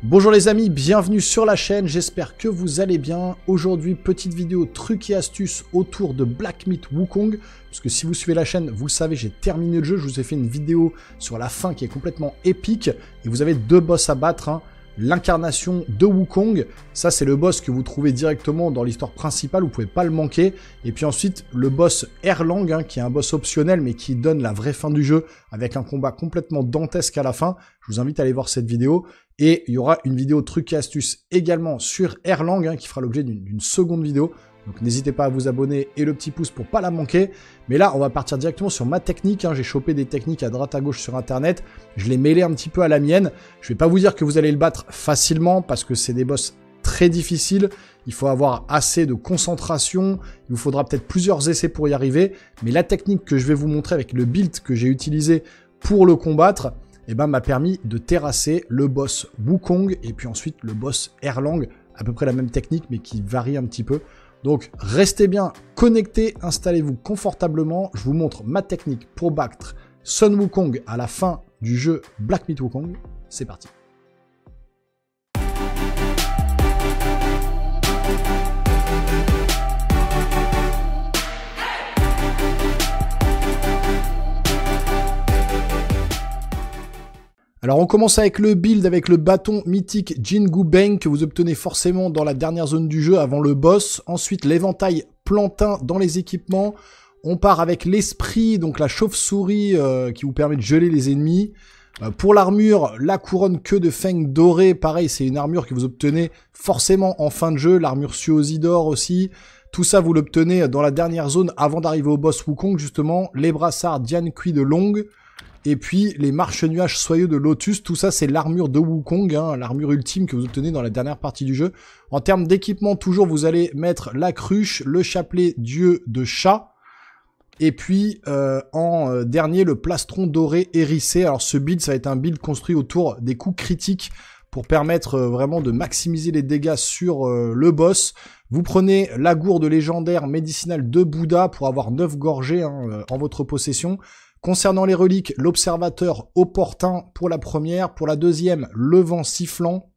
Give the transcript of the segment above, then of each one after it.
Bonjour les amis, bienvenue sur la chaîne, j'espère que vous allez bien. Aujourd'hui, petite vidéo trucs et astuces autour de Black Myth Wukong. Parce que si vous suivez la chaîne, vous le savez, j'ai terminé le jeu. Je vous ai fait une vidéo sur la fin qui est complètement épique. Et vous avez deux boss à battre, hein. L'incarnation de Wukong, ça c'est le boss que vous trouvez directement dans l'histoire principale, vous pouvez pas le manquer. Et puis ensuite, le boss Erlang, hein, qui est un boss optionnel, mais qui donne la vraie fin du jeu, avec un combat complètement dantesque à la fin. Je vous invite à aller voir cette vidéo. Et il y aura une vidéo trucs et astuces également sur Erlang, hein, qui fera l'objet d'une seconde vidéo. Donc n'hésitez pas à vous abonner et le petit pouce pour pas la manquer. Mais là, on va partir directement sur ma technique, hein. J'ai chopé des techniques à droite à gauche sur internet. Je l'ai mêlé un petit peu à la mienne. Je vais pas vous dire que vous allez le battre facilement parce que c'est des boss très difficiles. Il faut avoir assez de concentration. Il vous faudra peut-être plusieurs essais pour y arriver. Mais la technique que je vais vous montrer avec le build que j'ai utilisé pour le combattre, eh ben, m'a permis de terrasser le boss Wukong et puis ensuite le boss Erlang. À peu près la même technique mais qui varie un petit peu. Donc, restez bien connectés, installez-vous confortablement. Je vous montre ma technique pour battre Sun Wukong à la fin du jeu Black Myth Wukong. C'est parti. Alors on commence avec le build avec le bâton mythique Jingu Beng que vous obtenez forcément dans la dernière zone du jeu avant le boss. Ensuite l'éventail plantain dans les équipements. On part avec l'esprit, donc la chauve-souris qui vous permet de geler les ennemis. Pour l'armure, la couronne queue de Feng dorée, pareil c'est une armure que vous obtenez forcément en fin de jeu. L'armure Suosidor aussi. Tout ça vous l'obtenez dans la dernière zone avant d'arriver au boss Wukong justement. Les brassards Dian Kui de Long. Et puis, les marche-nuages soyeux de Lotus, tout ça, c'est l'armure de Wukong, hein, l'armure ultime que vous obtenez dans la dernière partie du jeu. En termes d'équipement, toujours, vous allez mettre la cruche, le chapelet dieu de chat, et puis, en dernier, le plastron doré hérissé. Alors, ce build, ça va être un build construit autour des coups critiques pour permettre vraiment de maximiser les dégâts sur le boss. Vous prenez la gourde légendaire médicinale de Bouddha pour avoir 9 gorgées hein, en votre possession. Concernant les reliques, l'observateur opportun pour la première, pour la deuxième, le vent sifflant,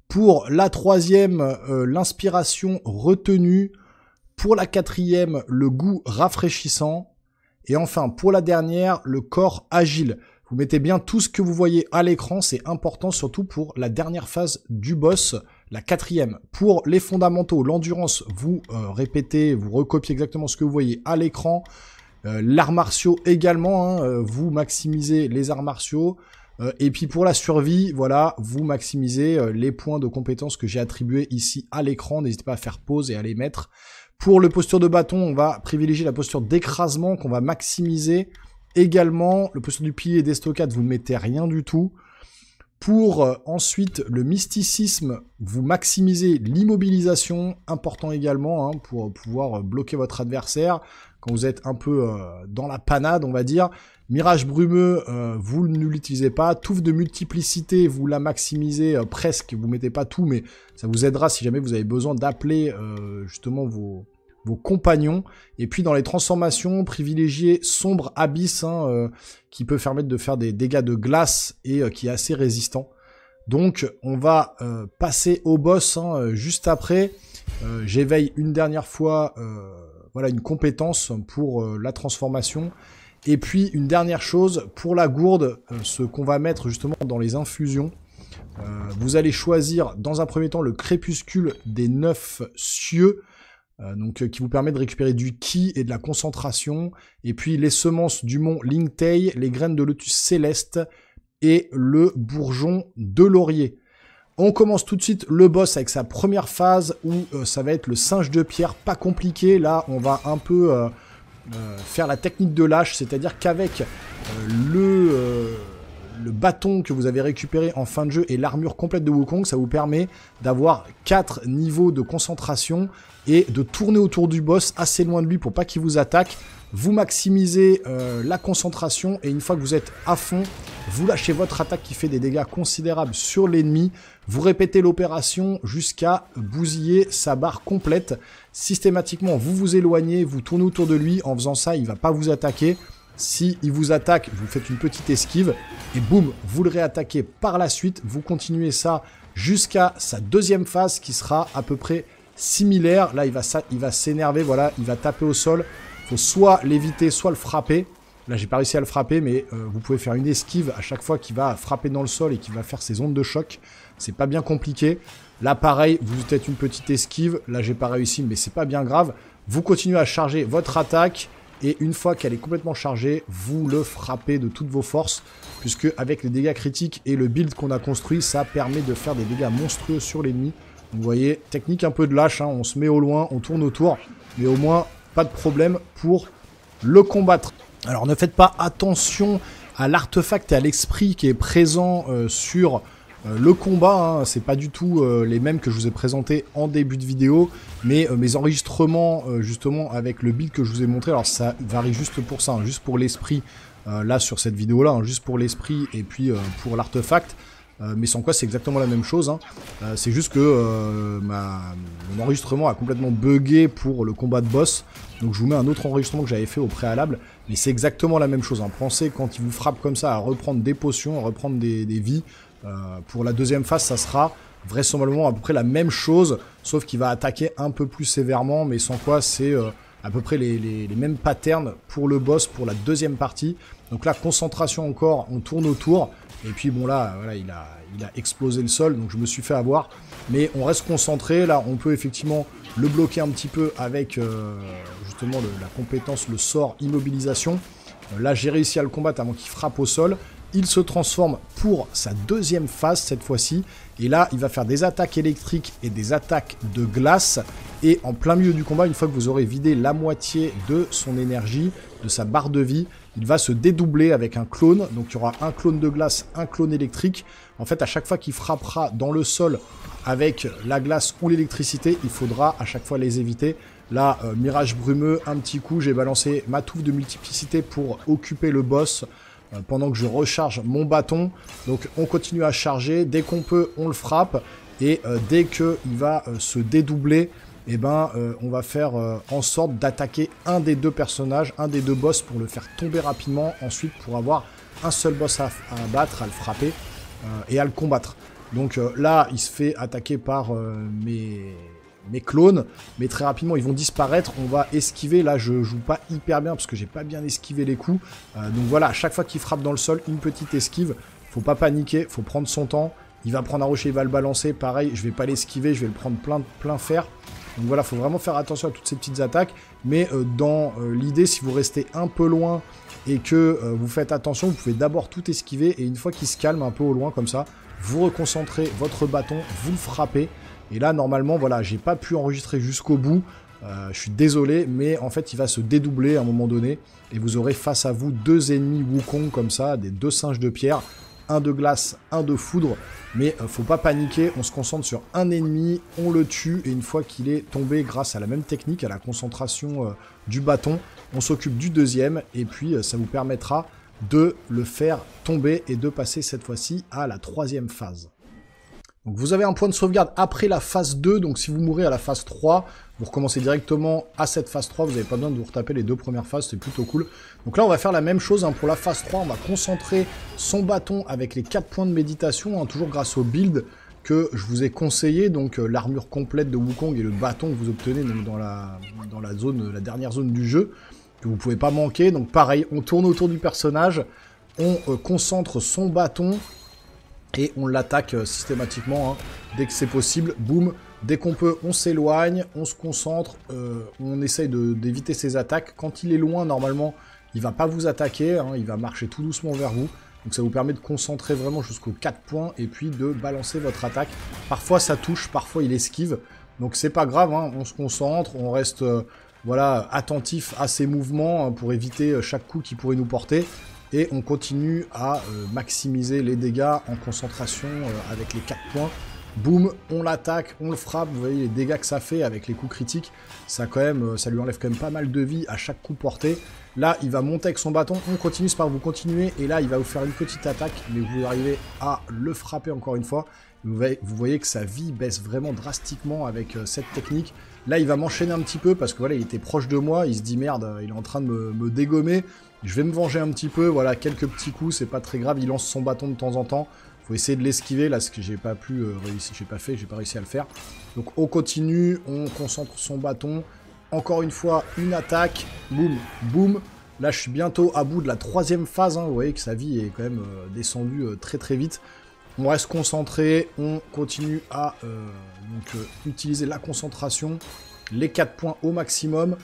pour la troisième, l'inspiration retenue, pour la quatrième, le goût rafraîchissant, et enfin pour la dernière, le corps agile. Vous mettez bien tout ce que vous voyez à l'écran, c'est important surtout pour la dernière phase du boss, la quatrième. Pour les fondamentaux, l'endurance, vous répétez, vous recopiez exactement ce que vous voyez à l'écran. L'art martiaux également, hein, vous maximisez les arts martiaux. Et puis pour la survie, voilà, vous maximisez les points de compétences que j'ai attribués ici à l'écran. N'hésitez pas à faire pause et à les mettre. Pour le posture de bâton, on va privilégier la posture d'écrasement qu'on va maximiser. Également, le posture du pilier et d'estocade, vous ne mettez rien du tout. Pour ensuite le mysticisme, vous maximisez l'immobilisation, important également, hein, pour pouvoir bloquer votre adversaire quand vous êtes un peu dans la panade, on va dire. Mirage brumeux, vous ne l'utilisez pas. Touffe de multiplicité, vous la maximisez presque, vous mettez pas tout, mais ça vous aidera si jamais vous avez besoin d'appeler justement vos compagnons. Et puis dans les transformations, privilégiez sombre abysse, hein, qui peut permettre de faire des dégâts de glace et qui est assez résistant. Donc on va passer au boss hein, juste après. J'éveille une dernière fois voilà, une compétence pour la transformation. Et puis une dernière chose, pour la gourde, ce qu'on va mettre justement dans les infusions. Vous allez choisir dans un premier temps le crépuscule des 9 cieux. Donc qui vous permet de récupérer du ki et de la concentration, et puis les semences du mont Lingtei, les graines de lotus céleste et le bourgeon de laurier. On commence tout de suite le boss avec sa première phase où ça va être le singe de pierre, pas compliqué. Là on va un peu faire la technique de l'âche, c'est-à-dire qu'avec le bâton que vous avez récupéré en fin de jeu et l'armure complète de Wukong, ça vous permet d'avoir 4 niveaux de concentration et de tourner autour du boss assez loin de lui pour pas qu'il vous attaque. Vous maximisez la concentration et une fois que vous êtes à fond, vous lâchez votre attaque qui fait des dégâts considérables sur l'ennemi. Vous répétez l'opération jusqu'à bousiller sa barre complète. Systématiquement, vous vous éloignez, vous tournez autour de lui. En faisant ça, il va pas vous attaquer. Si il vous attaque, vous faites une petite esquive et boum, vous le réattaquez par la suite. Vous continuez ça jusqu'à sa deuxième phase qui sera à peu près similaire. Là, il va s'énerver, voilà, il va taper au sol. Il faut soit l'éviter, soit le frapper. Là, j'ai pas réussi à le frapper, mais vous pouvez faire une esquive à chaque fois qu'il va frapper dans le sol et qu'il va faire ses ondes de choc. C'est pas bien compliqué. Là, pareil, vous faites une petite esquive. Là, j'ai pas réussi, mais c'est pas bien grave. Vous continuez à charger votre attaque. Et une fois qu'elle est complètement chargée, vous le frappez de toutes vos forces. Puisque avec les dégâts critiques et le build qu'on a construit, ça permet de faire des dégâts monstrueux sur l'ennemi. Vous voyez, technique un peu de lâche, hein, on se met au loin, on tourne autour. Mais au moins, pas de problème pour le combattre. Alors ne faites pas attention à l'artefact et à l'esprit qui est présent sur le combat, hein. C'est pas du tout les mêmes que je vous ai présentés en début de vidéo, mais mes enregistrements justement avec le build que je vous ai montré, alors ça varie juste pour ça, hein, juste pour l'esprit là sur cette vidéo là, hein, juste pour l'esprit et puis pour l'artefact. Mais sans quoi c'est exactement la même chose, hein. C'est juste que mon enregistrement a complètement bugué pour le combat de boss. Donc je vous mets un autre enregistrement que j'avais fait au préalable. Mais c'est exactement la même chose, hein. Pensez quand il vous frappe comme ça à reprendre des potions, à reprendre des vies. Pour la deuxième phase ça sera vraisemblablement à peu près la même chose. Sauf qu'il va attaquer un peu plus sévèrement. Mais sans quoi c'est à peu près les mêmes patterns pour le boss pour la deuxième partie. Donc là concentration encore, on tourne autour. Et puis bon là, voilà, il a explosé le sol, donc je me suis fait avoir. Mais on reste concentré, là on peut effectivement le bloquer un petit peu avec justement la compétence, le sort immobilisation. Là j'ai réussi à le combattre avant qu'il frappe au sol. Il se transforme pour sa deuxième phase cette fois-ci. Et là il va faire des attaques électriques et des attaques de glace. Et en plein milieu du combat, une fois que vous aurez vidé la moitié de son énergie, de sa barre de vie, il va se dédoubler avec un clone. Donc il y aura un clone de glace, un clone électrique. En fait, à chaque fois qu'il frappera dans le sol avec la glace ou l'électricité, il faudra à chaque fois les éviter. Là, mirage brumeux, un petit coup, j'ai balancé ma touffe de multiplicité pour occuper le boss pendant que je recharge mon bâton. Donc on continue à charger, dès qu'on peut, on le frappe. Et dès qu'il va se dédoubler, eh ben, on va faire en sorte d'attaquer un des deux personnages, un des deux boss pour le faire tomber rapidement. Ensuite, pour avoir un seul boss à abattre, à le frapper et à le combattre. Donc là, il se fait attaquer par mes clones, mais très rapidement, ils vont disparaître. On va esquiver. Là, je joue pas hyper bien parce que j'ai pas bien esquivé les coups. Donc voilà, à chaque fois qu'il frappe dans le sol, une petite esquive. Faut pas paniquer, faut prendre son temps. Il va prendre un rocher, il va le balancer. Pareil, je vais pas l'esquiver, je vais le prendre plein fer. Donc voilà, il faut vraiment faire attention à toutes ces petites attaques. Mais dans l'idée, si vous restez un peu loin et que vous faites attention, vous pouvez d'abord tout esquiver. Et une fois qu'il se calme un peu au loin comme ça, vous reconcentrez votre bâton, vous le frappez. Et là, normalement, voilà, j'ai pas pu enregistrer jusqu'au bout. Je suis désolé, mais en fait, il va se dédoubler à un moment donné. Et vous aurez face à vous deux ennemis Wukong comme ça, des deux singes de pierre. Un de glace, un de foudre. Mais faut pas paniquer, on se concentre sur un ennemi, on le tue. Et une fois qu'il est tombé grâce à la même technique, à la concentration du bâton, on s'occupe du deuxième. Et puis, ça vous permettra de le faire tomber et de passer cette fois-ci à la troisième phase. Donc vous avez un point de sauvegarde après la phase 2, donc si vous mourrez à la phase 3, vous recommencez directement à cette phase 3, vous n'avez pas besoin de vous retaper les deux premières phases, c'est plutôt cool. Donc là on va faire la même chose, hein, pour la phase 3, on va concentrer son bâton avec les 4 points de méditation, hein, toujours grâce au build que je vous ai conseillé, donc l'armure complète de Wukong et le bâton que vous obtenez donc, dans la zone, la dernière zone du jeu, que vous ne pouvez pas manquer. Donc pareil, on tourne autour du personnage, on concentre son bâton, et on l'attaque systématiquement, hein, dès que c'est possible, boum, dès qu'on peut, on s'éloigne, on se concentre, on essaye d'éviter ses attaques. Quand il est loin, normalement, il va pas vous attaquer, hein, il va marcher tout doucement vers vous. Donc ça vous permet de concentrer vraiment jusqu'aux 4 points et puis de balancer votre attaque. Parfois ça touche, parfois il esquive, donc c'est pas grave, hein, on se concentre, on reste voilà, attentif à ses mouvements, hein, pour éviter chaque coup qui pourrait nous porter. Et on continue à maximiser les dégâts en concentration avec les 4 points. Boum, on l'attaque, on le frappe, vous voyez les dégâts que ça fait avec les coups critiques, ça quand même, ça lui enlève quand même pas mal de vie à chaque coup porté. Là, il va monter avec son bâton, on continue, c'est pas grave, vous continuez, et là, il va vous faire une petite attaque, mais vous arrivez à le frapper encore une fois. Vous voyez que sa vie baisse vraiment drastiquement avec cette technique. Là, il va m'enchaîner un petit peu, parce que voilà, il était proche de moi, il se dit merde, il est en train de me dégommer, je vais me venger un petit peu, voilà, quelques petits coups, c'est pas très grave, il lance son bâton de temps en temps. Faut essayer de l'esquiver, là, ce que j'ai pas pu réussir, j'ai pas réussi à le faire. Donc on continue, on concentre son bâton. Encore une fois, une attaque, boum, boum. Là, je suis bientôt à bout de la 3e phase, hein. Vous voyez que sa vie est quand même descendue très très vite. On reste concentré, on continue à utiliser la concentration, les 4 points au maximum.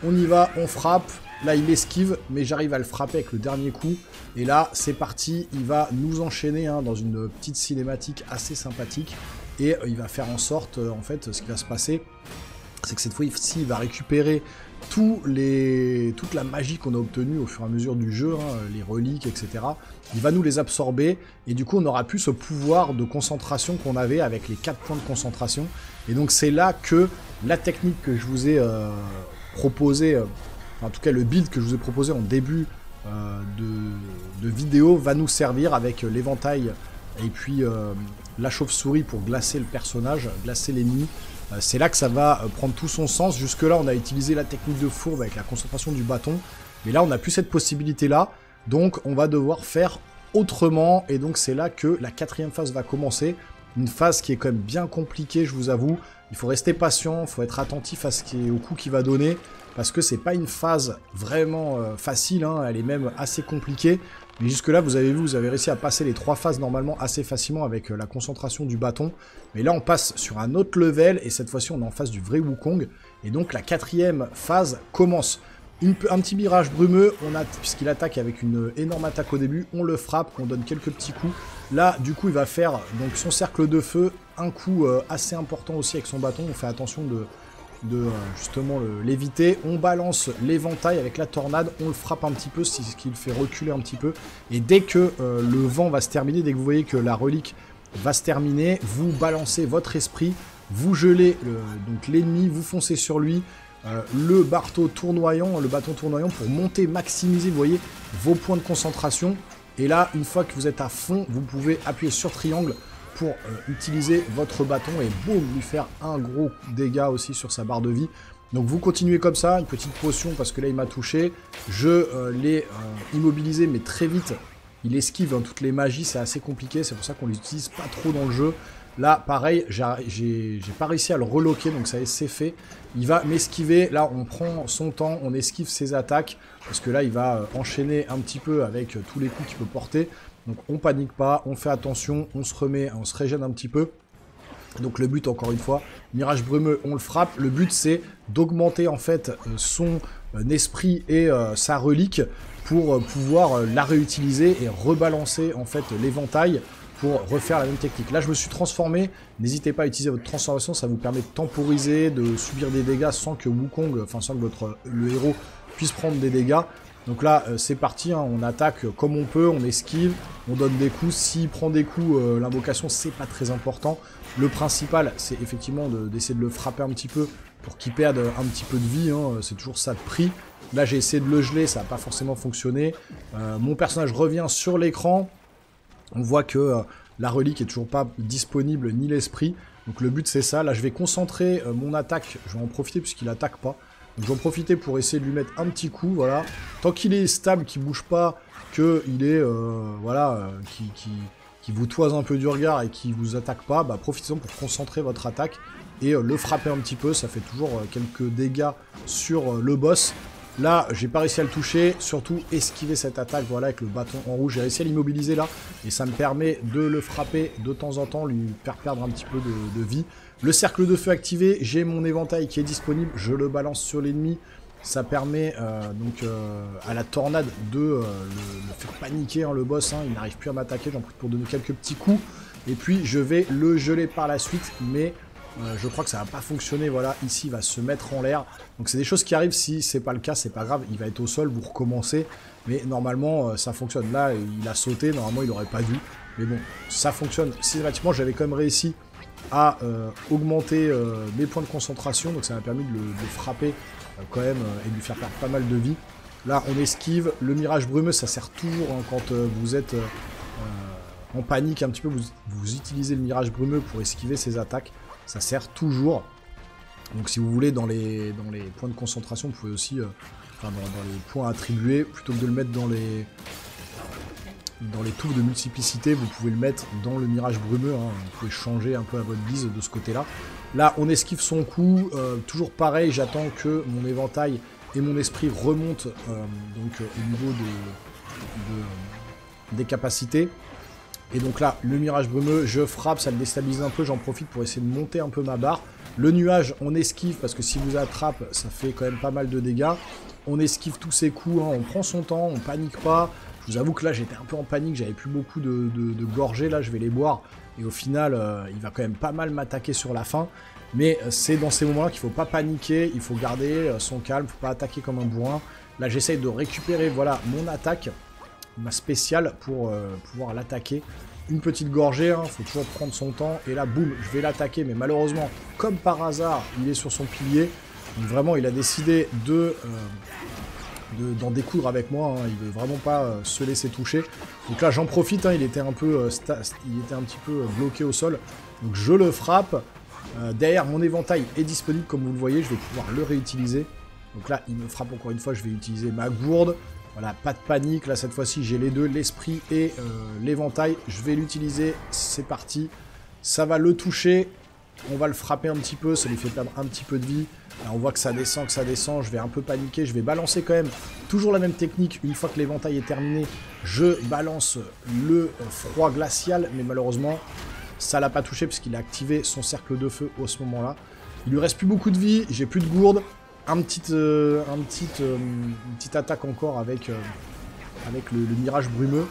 On y va, on frappe. Là, il esquive, mais j'arrive à le frapper avec le dernier coup. Et là, c'est parti. Il va nous enchaîner dans une petite cinématique assez sympathique. Et il va faire en sorte, en fait, ce qui va se passer, c'est que cette fois-ci, il va récupérer toute la magie qu'on a obtenue au fur et à mesure du jeu, les reliques, etc. Il va nous les absorber. Et du coup, on n'aura plus ce pouvoir de concentration qu'on avait avec les 4 points de concentration. Et donc, c'est là que la technique que je vous ai proposée... en tout cas, le build que je vous ai proposé en début de vidéo va nous servir avec l'éventail et puis la chauve-souris pour glacer le personnage, glacer l'ennemi. C'est là que ça va prendre tout son sens. Jusque-là, on a utilisé la technique de fourbe avec la concentration du bâton. Mais là, on n'a plus cette possibilité-là. Donc, on va devoir faire autrement. Et donc, c'est là que la 4e phase va commencer. Une phase qui est quand même bien compliquée, je vous avoue. Il faut rester patient, il faut être attentif au coup qu'il va donner. Parce que c'est pas une phase vraiment facile, hein, elle est même assez compliquée. Mais jusque-là, vous avez vu, vous avez réussi à passer les 3 phases normalement assez facilement avec la concentration du bâton. Mais là, on passe sur un autre level, et cette fois-ci, on est en face du vrai Wukong. Et donc, la 4e phase commence. Un petit mirage brumeux, puisqu'il attaque avec une énorme attaque au début, on le frappe, on donne quelques petits coups. Là, du coup, il va faire donc, son cercle de feu, un coup assez important aussi avec son bâton. On fait attention de justement l'éviter. On balance l'éventail avec la tornade, on le frappe un petit peu, ce qui le fait reculer un petit peu. Et dès que le vent va se terminer, dès que vous voyez que la relique va se terminer, vous balancez votre esprit, vous gelez donc l'ennemi, vous foncez sur lui, le bâton tournoyant pour monter, maximiser, vous voyez, vos points de concentration. Et là, une fois que vous êtes à fond, vous pouvez appuyer sur triangle pour utiliser votre bâton et boum, lui faire un gros dégât aussi sur sa barre de vie. Donc vous continuez comme ça, une petite potion parce que là il m'a touché. Je l'ai immobilisé mais très vite. Il esquive toutes les magies, c'est assez compliqué, c'est pour ça qu'on les utilise pas trop dans le jeu. Là pareil, j'ai pas réussi à le reloquer, donc ça c'est fait. Il va m'esquiver, là on prend son temps, on esquive ses attaques. Parce que là il va enchaîner un petit peu avec tous les coups qu'il peut porter. Donc on panique pas, on fait attention, on se remet, on se régène un petit peu. Donc le but, encore une fois, mirage brumeux, on le frappe. Le but, c'est d'augmenter en fait son esprit et sa relique pour pouvoir la réutiliser et rebalancer en fait l'éventail pour refaire la même technique. Là, je me suis transformé. N'hésitez pas à utiliser votre transformation, ça vous permet de temporiser, de subir des dégâts sans que Wukong, enfin sans que le héros puisse prendre des dégâts. Donc là, c'est parti, hein, on attaque comme on peut, on esquive, on donne des coups. S'il prend des coups, l'invocation, c'est pas très important. Le principal, c'est effectivement d'essayer de le frapper un petit peu pour qu'il perde un petit peu de vie, hein, c'est toujours ça de prix. Là, j'ai essayé de le geler, ça n'a pas forcément fonctionné. Mon personnage revient sur l'écran. On voit que la relique est toujours pas disponible, ni l'esprit. Donc le but, c'est ça. Là, je vais concentrer mon attaque. Je vais en profiter puisqu'il attaque pas. Donc je vais en profiter pour essayer de lui mettre un petit coup, voilà. Tant qu'il est stable, qu'il bouge pas, qu'il est, voilà, qui vous toise un peu du regard et qui vous attaque pas, bah profitez-en pour concentrer votre attaque et le frapper un petit peu, ça fait toujours quelques dégâts sur le boss. Là, j'ai pas réussi à le toucher, surtout esquiver cette attaque, voilà, avec le bâton en rouge. J'ai réussi à l'immobiliser là, et ça me permet de le frapper de temps en temps, lui faire perdre un petit peu de vie. Le cercle de feu activé, j'ai mon éventail qui est disponible, je le balance sur l'ennemi. Ça permet donc à la tornade de le faire paniquer, hein, le boss, hein, il n'arrive plus à m'attaquer, j'en profite pour donner quelques petits coups. Et puis je vais le geler par la suite, mais je crois que ça va pas fonctionner, voilà, ici il va se mettre en l'air. Donc c'est des choses qui arrivent, si c'est pas le cas, c'est pas grave, il va être au sol, vous recommencez. Mais normalement ça fonctionne, là il a sauté, normalement il aurait pas dû. Mais bon, ça fonctionne systématiquement, j'avais quand même réussi à augmenter mes points de concentration, donc ça m'a permis de le frapper quand même et de lui faire perdre pas mal de vie. Là on esquive, le mirage brumeux ça sert toujours hein, quand vous êtes en panique un petit peu, vous utilisez le mirage brumeux pour esquiver ses attaques, ça sert toujours. Donc si vous voulez dans les points de concentration, vous pouvez aussi, dans les points attribués, plutôt que de le mettre dans les touffes de multiplicité, vous pouvez le mettre dans le mirage brumeux, hein. Vous pouvez changer un peu à votre guise de ce côté-là. Là, on esquive son coup, toujours pareil, j'attends que mon éventail et mon esprit remontent au niveau des capacités. Et donc là, le mirage brumeux, je frappe, ça le déstabilise un peu, j'en profite pour essayer de monter un peu ma barre. Le nuage, on esquive, parce que s'il vous attrape, ça fait quand même pas mal de dégâts. On esquive tous ses coups, hein, on prend son temps, on panique pas. Je vous avoue que là, j'étais un peu en panique, j'avais plus beaucoup de gorgées, là, je vais les boire. Et au final, il va quand même pas mal m'attaquer sur la fin. Mais c'est dans ces moments-là qu'il faut pas paniquer, il faut garder son calme, faut pas attaquer comme un bourrin. Là, j'essaye de récupérer, voilà, mon attaque, ma spéciale, pour pouvoir l'attaquer. Une petite gorgée, hein, faut toujours prendre son temps. Et là, boum, je vais l'attaquer. Mais malheureusement, comme par hasard, il est sur son pilier. Donc vraiment, il a décidé d'en découdre avec moi, hein. Il veut vraiment pas se laisser toucher. Donc là j'en profite, hein. Il était un petit peu bloqué au sol. Donc je le frappe. Derrière mon éventail est disponible comme vous le voyez, je vais pouvoir le réutiliser. Donc là il me frappe encore une fois, je vais utiliser ma gourde. Voilà, pas de panique, là cette fois-ci j'ai les deux, l'esprit et l'éventail. Je vais l'utiliser, c'est parti. Ça va le toucher, on va le frapper un petit peu, ça lui fait perdre un petit peu de vie. Là, on voit que ça descend, je vais un peu paniquer, je vais balancer quand même toujours la même technique. Une fois que l'éventail est terminé, je balance le froid glacial, mais malheureusement, ça l'a pas touché puisqu'il a activé son cercle de feu à ce moment-là. Il lui reste plus beaucoup de vie, j'ai plus de gourde. Une petite attaque encore avec le mirage brumeux.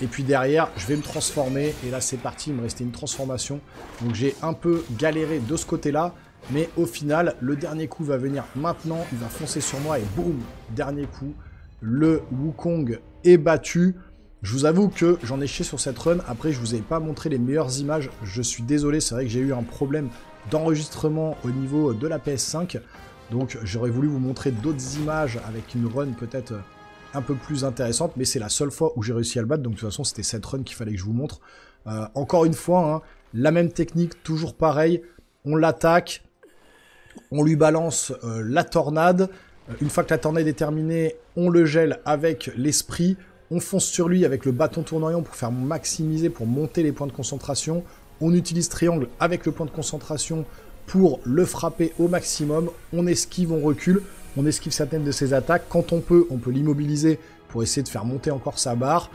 Et puis derrière, je vais me transformer. Et là, c'est parti, il me restait une transformation. Donc j'ai un peu galéré de ce côté-là. Mais au final, le dernier coup va venir maintenant. Il va foncer sur moi et boum, dernier coup. Le Wukong est battu. Je vous avoue que j'en ai chié sur cette run. Après, je vous ai pas montré les meilleures images. Je suis désolé, c'est vrai que j'ai eu un problème d'enregistrement au niveau de la PS5. Donc j'aurais voulu vous montrer d'autres images avec une run peut-être un peu plus intéressante. Mais c'est la seule fois où j'ai réussi à le battre. Donc de toute façon, c'était cette run qu'il fallait que je vous montre. Encore une fois, hein, la même technique, toujours pareil. On l'attaque. On lui balance la tornade. Une fois que la tornade est terminée, on le gèle avec l'esprit. On fonce sur lui avec le bâton tournoyant pour faire maximiser, pour monter les points de concentration. On utilise triangle avec le point de concentration pour le frapper au maximum. On esquive, on recule. On esquive certaines de ses attaques. Quand on peut l'immobiliser pour essayer de faire monter encore sa barre.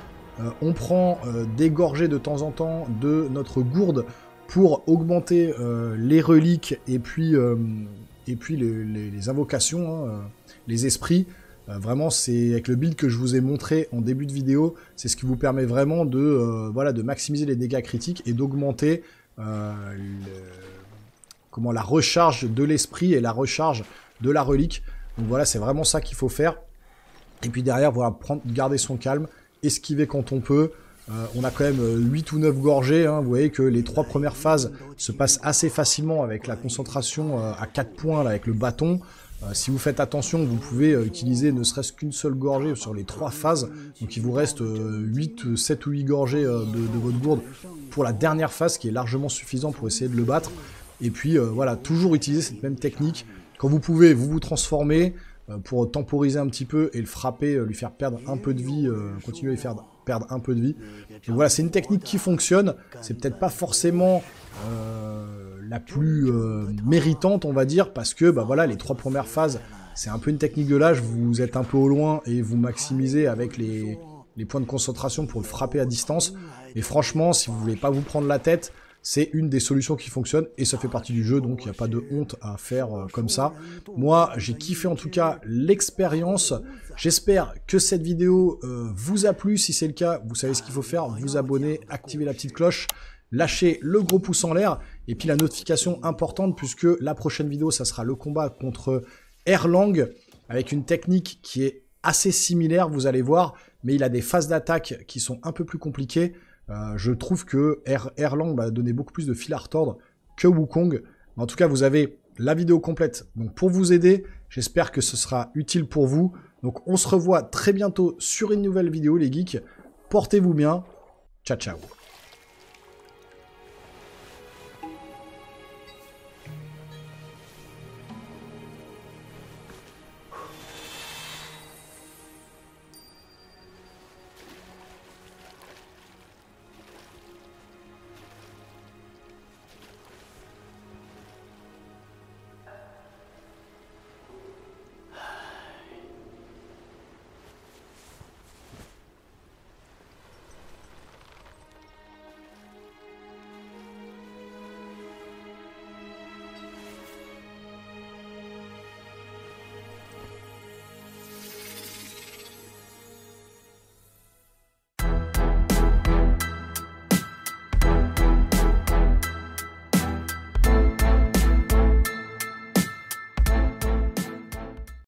On prend des gorgées de temps en temps de notre gourde pour augmenter les reliques et puis les invocations, hein, les esprits. Vraiment, c'est avec le build que je vous ai montré en début de vidéo, c'est ce qui vous permet vraiment de maximiser les dégâts critiques et d'augmenter la recharge de l'esprit et la recharge de la relique. Donc voilà, c'est vraiment ça qu'il faut faire. Et puis derrière, voilà, garder son calme, esquiver quand on peut. On a quand même 8 ou 9 gorgées, hein. Vous voyez que les 3 premières phases se passent assez facilement avec la concentration à 4 points là, avec le bâton. Si vous faites attention, vous pouvez utiliser ne serait-ce qu'une seule gorgée sur les 3 phases. Donc il vous reste 7 ou 8 gorgées de votre gourde pour la dernière phase, qui est largement suffisant pour essayer de le battre. Et puis voilà, toujours utiliser cette même technique. Quand vous pouvez, vous transformez pour temporiser un petit peu et le frapper, lui faire perdre un peu de vie, continuer à lui faire perdre un peu de vie. Donc voilà, c'est une technique qui fonctionne. C'est peut-être pas forcément la plus méritante, on va dire, parce que voilà, les 3 premières phases, c'est un peu une technique de l'âge. Vous êtes un peu au loin et vous maximisez avec les points de concentration pour le frapper à distance. Mais franchement, si vous voulez pas vous prendre la tête, c'est une des solutions qui fonctionne et ça fait partie du jeu, donc il n'y a pas de honte à faire comme ça. Moi, j'ai kiffé en tout cas l'expérience. J'espère que cette vidéo vous a plu. Si c'est le cas, vous savez ce qu'il faut faire. Vous abonner, activer la petite cloche, lâcher le gros pouce en l'air et puis la notification importante puisque la prochaine vidéo, ça sera le combat contre Erlang avec une technique qui est assez similaire, vous allez voir, mais il a des phases d'attaque qui sont un peu plus compliquées. Je trouve que Erlang m'a donné beaucoup plus de fil à retordre que Wukong. En tout cas, vous avez la vidéo complète donc pour vous aider. J'espère que ce sera utile pour vous. Donc on se revoit très bientôt sur une nouvelle vidéo les geeks. Portez-vous bien. Ciao, ciao.